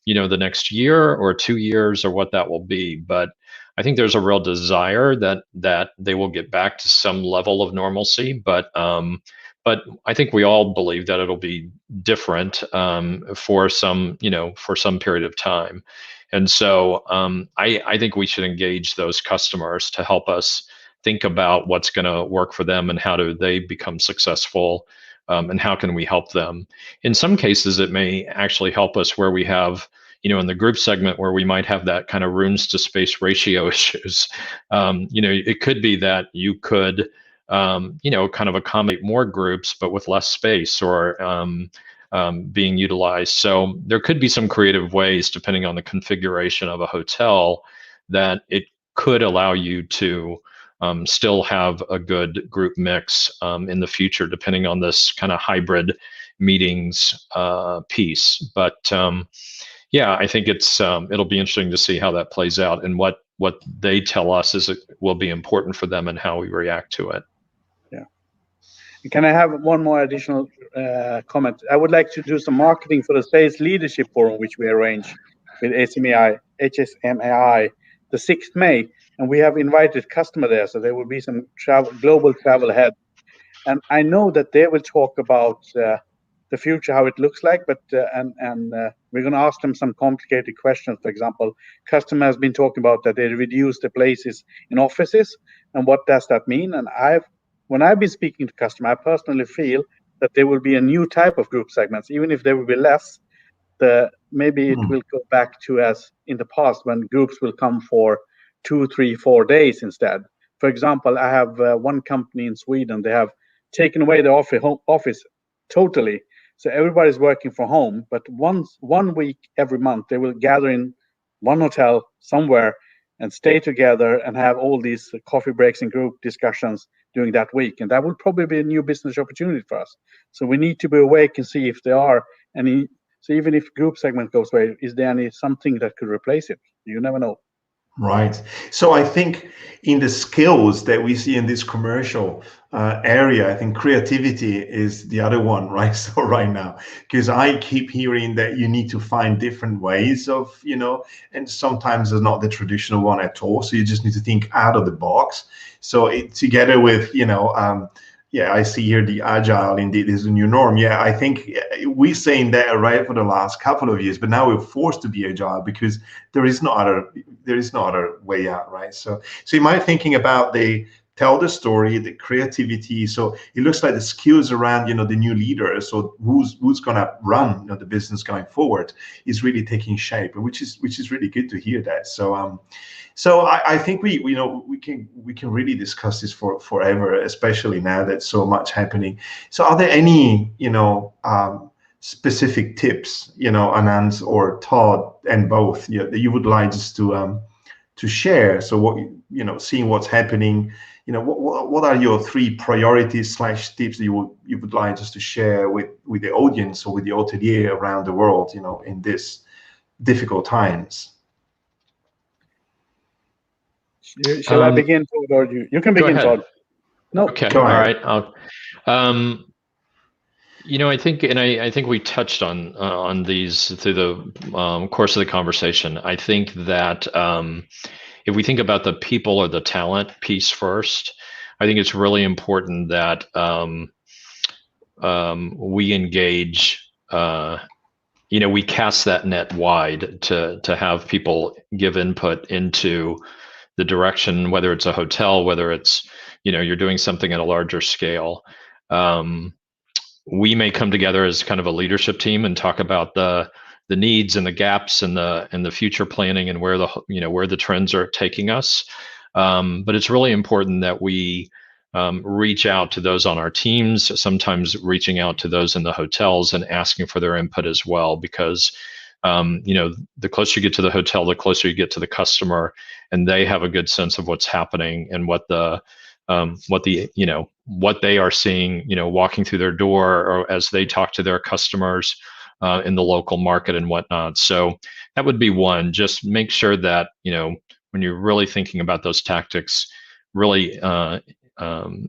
Speaker 2: the next year or 2 years or what that will be. But I think there's a real desire that they will get back to some level of normalcy. But I think we all believe that it'll be different for some period of time. And so I think we should engage those customers to help us think about what's going to work for them and how do they become successful, and how can we help them. In some cases, it may actually help us where we have, in the group segment where we might have that kind of rooms to space ratio issues. It could be that you could, kind of accommodate more groups, but with less space or being utilized. So there could be some creative ways, depending on the configuration of a hotel, that it could allow you to still have a good group mix in the future, depending on this kind of hybrid meetings piece. But I think it'll be interesting to see how that plays out, and what they tell us will be important for them and how we react to it.
Speaker 3: Yeah, Can I have one more additional comment? I would like to do some marketing for the Sales Leadership Forum, which we arranged with HSMAI, the 6th May, and we have invited customers there, so there will be some global travel ahead. And I know that they will talk about the future, how it looks like, but we're going to ask them some complicated questions. For example, customer has been talking about that they reduce the places in offices, and what does that mean? And when I've been speaking to customers, I personally feel that there will be a new type of group segments, even if there will be less. Maybe it will go back to as in the past when groups will come for 2, 3, 4 days instead. For example, I have one company in Sweden. They have taken away the office totally. So everybody's working from home, but one week every month, they will gather in one hotel somewhere and stay together and have all these coffee breaks and group discussions during that week. And that will probably be a new business opportunity for us. So we need to be awake and see if there are any. So even if group segment goes away, is there something that could replace it? You never know.
Speaker 1: Right. So I think in the skills that we see in this commercial area, I think creativity is the other one, right? So right now, because I keep hearing that you need to find different ways of, and sometimes it's not the traditional one at all. So you just need to think out of the box. So together with, I see here the agile indeed is the new norm. Yeah, I think we're saying that right for the last couple of years, but now we're forced to be agile because there is no other way out, right? So am I thinking about tell the story, the creativity? So it looks like the skills around, the new leaders, so who's gonna run the business going forward is really taking shape, which is really good to hear that. So I think we can really discuss this for forever, especially now that so much happening. So are there any specific tips, Anant or Todd, and both, that you would like just to share? So what seeing what's happening, what are your 3 priorities / tips that you would like just to share with the audience or with the hotelier around the world, in this difficult times?
Speaker 3: Shall I begin, Todd, or you can begin, Todd?
Speaker 2: No. Okay. All right. I think we touched on these through the course of the conversation. I think that if we think about the people or the talent piece first, I think it's really important that we engage. We cast that net wide to have people give input into the direction, whether it's a hotel, whether it's you're doing something at a larger scale. We may come together as kind of a leadership team and talk about the needs and the gaps and the future planning and where the trends are taking us. But it's really important that we reach out to those on our teams, sometimes reaching out to those in the hotels and asking for their input as well, because the closer you get to the hotel, the closer you get to the customer, and they have a good sense of what's happening and what they are seeing, walking through their door, or as they talk to their customers in the local market and whatnot. So that would be one. Just make sure that when you're really thinking about those tactics, really kind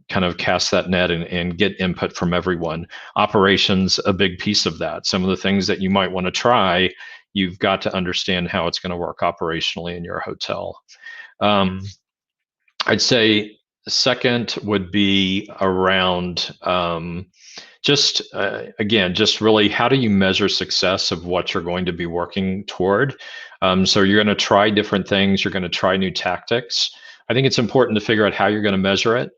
Speaker 2: of cast that net and get input from everyone. Operations, a big piece of that. Some of the things that you might want to try, you've got to understand how it's going to work operationally in your hotel. I'd say the second would be around just really how do you measure success of what you're going to be working toward? So you're going to try different things. You're going to try new tactics. I think it's important to figure out how you're going to measure it.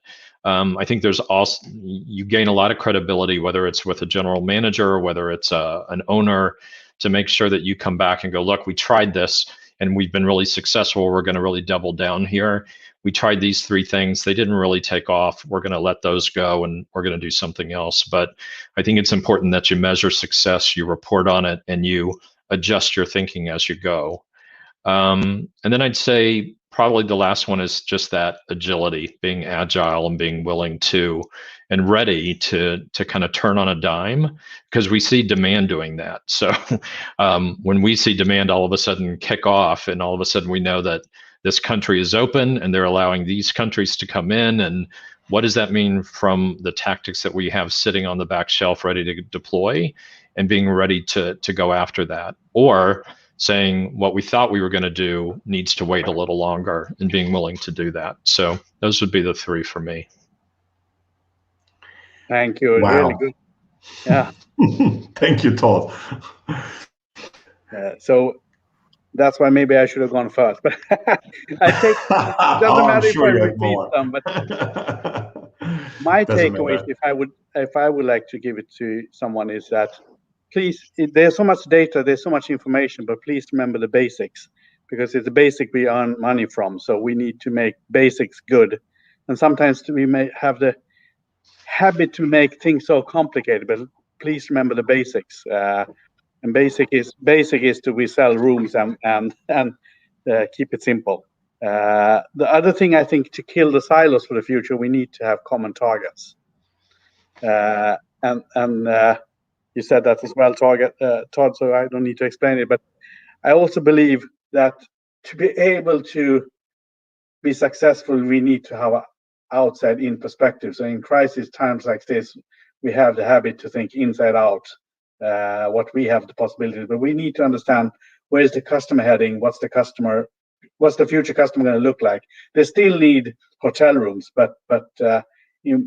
Speaker 2: I think you gain a lot of credibility, whether it's with a general manager or whether it's an owner, to make sure that you come back and go, look, we tried this and we've been really successful. We're going to really double down here. We tried these 3 things. They didn't really take off. We're going to let those go and we're going to do something else. But I think it's important that you measure success, you report on it, and you adjust your thinking as you go. And then I'd say probably the last one is just that agility, being agile and being willing to and ready to kind of turn on a dime, because we see demand doing that. So when we see demand all of a sudden kick off, and all of a sudden we know that this country is open and they're allowing these countries to come in, and what does that mean from the tactics that we have sitting on the back shelf ready to deploy, and being ready to go after that, or saying what we thought we were going to do needs to wait a little longer, and being willing to do that. So those would be the three for me.
Speaker 3: Thank you.
Speaker 1: Wow.
Speaker 3: Really good. Yeah.
Speaker 1: Thank you, Todd.
Speaker 3: So that's why maybe I should have gone first, but I take, it doesn't matter if I repeat them, but my takeaways, if I would like to give it to someone, is that please, there's so much data, there's so much information, but please remember the basics, because it's the basic we earn money from. So we need to make basics good. And sometimes we may have the habit to make things so complicated, but please remember the basics. And basic is to we sell rooms and keep it simple. The other thing, I think, to kill the silos for the future, we need to have common targets. And you said that as well, Todd, so I don't need to explain it. But I also believe that to be able to be successful, we need to have an outside-in perspective. So in crisis times like this, we have the habit to think inside out, what we have the possibilities. But we need to understand, where's the customer heading? What's the future customer going to look like? They still need hotel rooms, but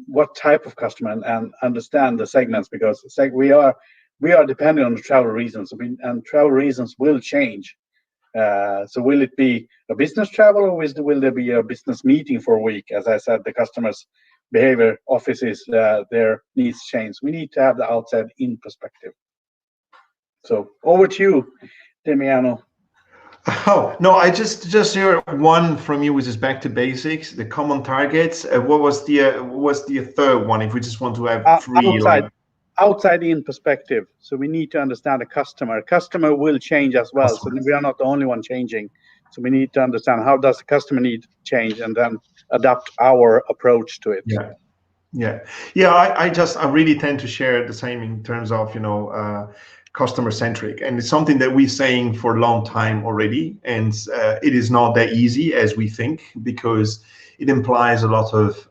Speaker 3: what type of customer, and understand the segments, because we are dependent on the travel reasons, and travel reasons will change. So will it be a business travel, or will there be a business meeting for a week? As I said, the customers' behavior, offices, their needs change. We need to have the outside-in perspective. So over to you, Damiano.
Speaker 1: Oh, no, I just hear one from you, which is back to basics, the common targets. What was the third one? If we just want to have three,
Speaker 3: outside-in perspective. So we need to understand the customer. Customer will change as well. So we are not the only one changing. So we need to understand, how does the customer need change, and then adapt our approach to it.
Speaker 1: Yeah. I really tend to share the same in terms of, customer centric, and it's something that we're saying for a long time already, and it is not that easy as we think, because it implies a lot of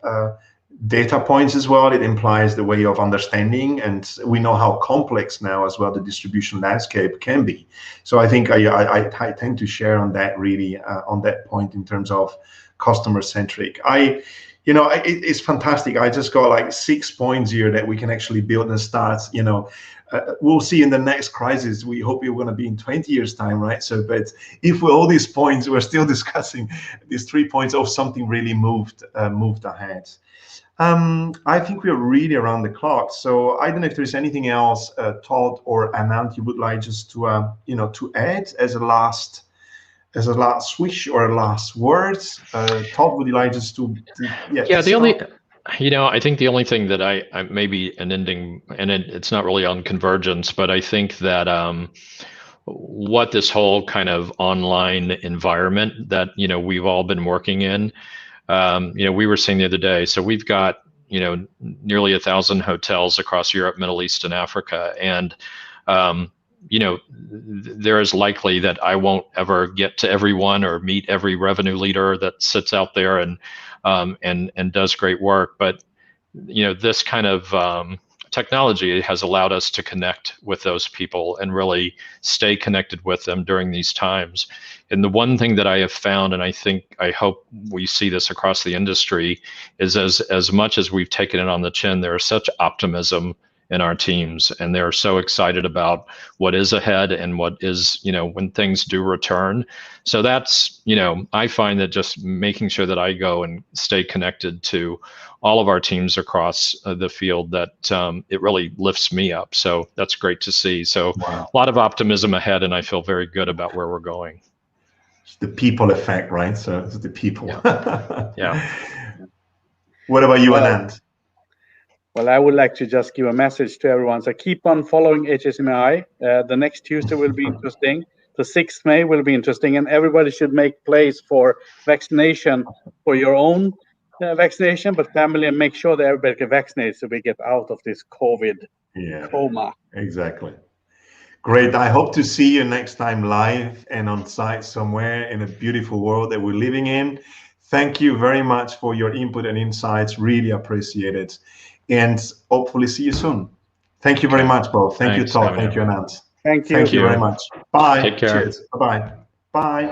Speaker 1: data points as well. It implies the way of understanding, and we know how complex now as well the distribution landscape can be. So I think I tend to share on that, really, on that point in terms of customer centric. It's fantastic. I just got like 6 points here that we can actually build and start. We'll see in the next crisis. We hope you're going to be in 20 years' time, right? So, but if with all these points, we're still discussing these 3 points of something really moved ahead. I think we're really around the clock. So I don't know if there's anything else, Todd or Anant, you would like just to to add as a last swish or a last words. Todd, would you like just to
Speaker 2: I think the only thing that I maybe an ending, and it's not really on convergence, but I think that what this whole kind of online environment that we've all been working in, we were saying the other day. So we've got nearly 1,000 hotels across Europe, Middle East, and Africa, and there is likely that I won't ever get to everyone or meet every revenue leader that sits out there and does great work. But this kind of technology has allowed us to connect with those people and really stay connected with them during these times. And the one thing that I have found, and I hope we see this across the industry, is as much as we've taken it on the chin, there is such optimism in our teams, and they're so excited about what is ahead and what is, when things do return. So that's, I find that just making sure that I go and stay connected to all of our teams across the field, that it really lifts me up. So that's great to see. So wow. A lot of optimism ahead, and I feel very good about where we're going.
Speaker 1: It's the people effect, right? So it's the people.
Speaker 2: Yeah.
Speaker 1: What about you, Anant?
Speaker 3: Well, I would like to just give a message to everyone. So keep on following HSMAI. The next Tuesday will be interesting. The 6th May will be interesting, and everybody should make place for vaccination, for your own vaccination, but family, and make sure that everybody get vaccinated so we get out of this COVID coma.
Speaker 1: Exactly. Great. I hope to see you next time live and on site somewhere in a beautiful world that we're living in. Thank you very much for your input and insights. Really appreciate it. And hopefully see you soon. Thank you very much, both. Thank you, Todd. Thank you, Anant.
Speaker 3: Thank you.
Speaker 1: Thank you very much. Bye.
Speaker 2: Take care.
Speaker 1: Cheers. Bye-bye. Bye.